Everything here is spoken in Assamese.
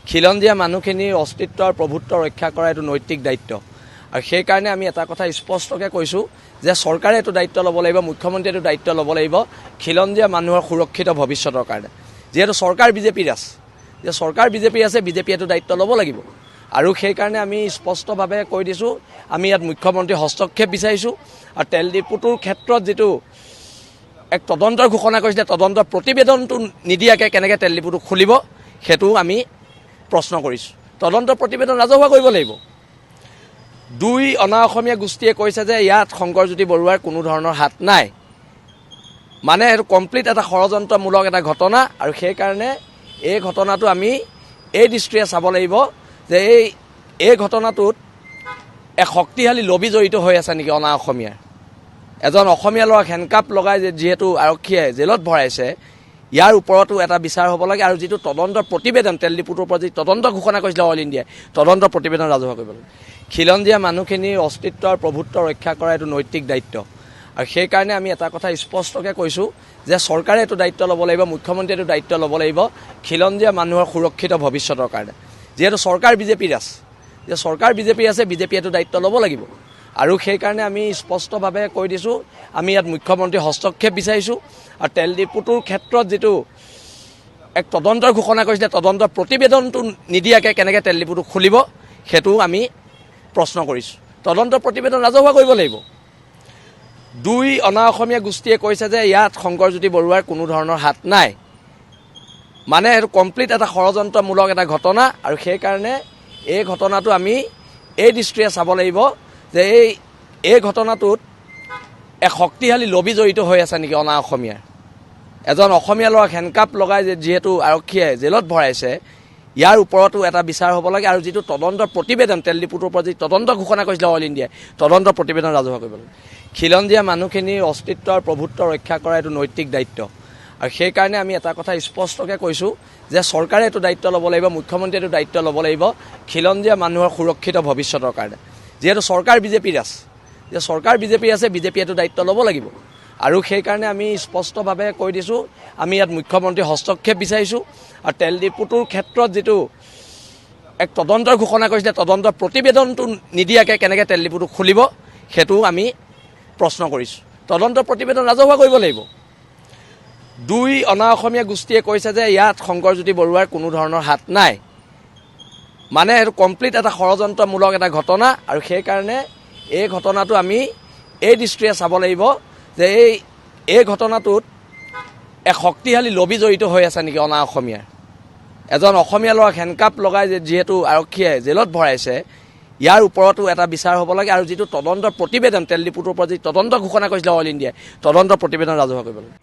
খিলঞ্জীয়া মানুহখিনিৰ অস্তিত্ব আৰু প্ৰভুত্ব ৰক্ষা কৰা এইটো নৈতিক দায়িত্ব আৰু সেই কাৰণে আমি এটা কথা স্পষ্টকৈ কৈছোঁ যে চৰকাৰে এইটো দায়িত্ব ল'ব লাগিব, মুখ্যমন্ত্ৰীয়ে এইটো দায়িত্ব ল'ব লাগিব খিলঞ্জীয়া মানুহৰ সুৰক্ষিত ভৱিষ্যতৰ কাৰণে। যিহেতু চৰকাৰ বিজেপিৰ আছে, যে চৰকাৰ বিজেপিৰ আছে, বিজেপিয়ে এইটো দায়িত্ব ল'ব লাগিব আৰু সেই কাৰণে আমি স্পষ্টভাৱে কৈ দিছোঁ, আমি ইয়াত মুখ্যমন্ত্ৰীৰ হস্তক্ষেপ বিচাৰিছোঁ আৰু তেল ডিপুটোৰ ক্ষেত্ৰত যিটো এক তদন্তৰ ঘোষণা কৰিছিলে, তদন্তৰ প্ৰতিবেদনটো নিদিয়াকৈ কেনেকৈ তেল ডিপুটো খুলিব সেইটো আমি প্ৰশ্ন কৰিছোঁ। তদন্তৰ প্ৰতিবেদন ৰাজহুৱা কৰিব লাগিব। দুই অনা অসমীয়া গোষ্ঠীয়ে কৈছে যে ইয়াত শংকৰজ্যোতি বৰুৱাৰ কোনো ধৰণৰ হাত নাই, মানে সেইটো কমপ্লিট এটা ষড়যন্ত্ৰমূলক এটা ঘটনা আৰু সেইকাৰণে এই ঘটনাটো আমি এই দৃষ্টিৰে চাব লাগিব যে এই ঘটনাটোত এক শক্তিশালী লবি জড়িত হৈ আছে নেকি অনা অসমীয়াৰ। এজন অসমীয়া ল'ৰাক হেণ্ডকাপ লগাই যিহেতু আৰক্ষীয়ে জেলত ভৰাইছে, ইয়াৰ ওপৰতো এটা বিচাৰ হ'ব লাগে আৰু যিটো তদন্তৰ প্ৰতিবেদন তেল ডিপুটোৰ ওপৰত যি তদন্ত ঘোষণা কৰিছিলে অল ইণ্ডিয়াই, তদন্তৰ প্ৰতিবেদন ৰাজহুৱা কৰিব লাগে। খিলঞ্জীয়া মানুহখিনিৰ অস্তিত্ব আৰু প্ৰভুত্ব ৰক্ষা কৰা এইটো নৈতিক দায়িত্ব আৰু সেই কাৰণে আমি এটা কথা স্পষ্টকৈ কৈছোঁ যে চৰকাৰে এইটো দায়িত্ব ল'ব লাগিব, মুখ্যমন্ত্ৰীয়ে এইটো দায়িত্ব ল'ব লাগিব খিলঞ্জীয়া মানুহৰ সুৰক্ষিত ভৱিষ্যতৰ কাৰণে। যিহেতু চৰকাৰ বিজেপিৰ আছে, যে চৰকাৰ বিজেপিৰ আছে, বিজেপিয়ে এইটো দায়িত্ব ল'ব লাগিব আৰু সেইকাৰণে আমি স্পষ্টভাৱে কৈ দিছোঁ, আমি ইয়াত মুখ্যমন্ত্ৰীৰ হস্তক্ষেপ বিচাৰিছোঁ আৰু তেল ডিপুটোৰ ক্ষেত্ৰত যিটো এক তদন্তৰ ঘোষণা কৰিছিলে, তদন্তৰ প্ৰতিবেদনটো নিদিয়াকৈ কেনেকৈ তেল ডিপুটো খুলিব সেইটো আমি প্ৰশ্ন কৰিছোঁ। তদন্তৰ প্ৰতিবেদন ৰাজহুৱা কৰিব লাগিব। দুই অনা অসমীয়া গোষ্ঠীয়ে কৈছে যে ইয়াত শংকৰজ্যোতি বৰুৱাৰ কোনো ধৰণৰ হাত নাই, মানে সেইটো কমপ্লিট এটা ষড়যন্ত্ৰমূলক এটা ঘটনা আৰু সেইকাৰণে এই ঘটনাটো আমি এই দৃষ্টিৰে চাব লাগিব যে এই ঘটনাটোত এক শক্তিশালী লবি জড়িত হৈ আছে নেকি অনা অসমীয়াৰ। এজন অসমীয়া ল'ৰাক হেণ্ডকাপ লগাই যিহেতু আৰক্ষীয়ে জেলত ভৰাইছে, ইয়াৰ ওপৰতো এটা বিচাৰ হ'ব লাগে আৰু যিটো তদন্তৰ প্ৰতিবেদন তেল ডিপুটোৰ ওপৰত যি তদন্ত ঘোষণা কৰিছিলে অল ইণ্ডিয়াই, তদন্তৰ প্ৰতিবেদন ৰাজহুৱা কৰিব লাগে। খিলঞ্জীয়া মানুহখিনিৰ অস্তিত্ব আৰু প্ৰভুত্ব ৰক্ষা কৰা এইটো নৈতিক দায়িত্ব আৰু সেই কাৰণে আমি এটা কথা স্পষ্টকৈ কৈছোঁ যে চৰকাৰে এইটো দায়িত্ব ল'ব লাগিব, মুখ্যমন্ত্ৰীয়ে এইটো দায়িত্ব ল'ব লাগিব খিলঞ্জীয়া মানুহৰ সুৰক্ষিত ভৱিষ্যতৰ কাৰণে। যিহেতু চৰকাৰ বিজেপিৰ আছে, যে চৰকাৰ বিজেপিৰ আছে, বিজেপিয়ে এইটো দায়িত্ব ল'ব লাগিব আৰু সেইকাৰণে আমি স্পষ্টভাৱে কৈ দিছোঁ, আমি ইয়াত মুখ্যমন্ত্ৰীৰ হস্তক্ষেপ বিচাৰিছোঁ আৰু তেল ডিপুটোৰ ক্ষেত্ৰত যিটো এক তদন্তৰ ঘোষণা কৰিছিলে, তদন্তৰ প্ৰতিবেদনটো নিদিয়াকৈ কেনেকৈ তেল ডিপুটো খুলিব সেইটো আমি প্ৰশ্ন কৰিছোঁ। তদন্তৰ প্ৰতিবেদন ৰাজহুৱা কৰিব লাগিব। দুই অনা অসমীয়া গোষ্ঠীয়ে কৈছে যে ইয়াত শংকৰজ্যোতি বৰুৱাৰ কোনো ধৰণৰ হাত নাই, মানে সেইটো কমপ্লিট এটা ষড়যন্ত্ৰমূলক এটা ঘটনা আৰু সেইকাৰণে এই ঘটনাটো আমি এই দৃষ্টিৰে চাব লাগিব যে এই ঘটনাটোত এক শক্তিশালী লবি জড়িত হৈ আছে নেকি অনা অসমীয়াৰ। এজন অসমীয়া ল'ৰাক হেণ্ডকাপ লগাই যিহেতু আৰক্ষীয়ে জেলত ভৰাইছে, ইয়াৰ ওপৰতো এটা বিচাৰ হ'ব লাগে আৰু যিটো তদন্তৰ প্ৰতিবেদন তেল ডিপুটোৰ ওপৰত যি তদন্ত ঘোষণা কৰিছিলে অল ইণ্ডিয়াই, তদন্তৰ প্ৰতিবেদন ৰাজহুৱা কৰিব লাগে।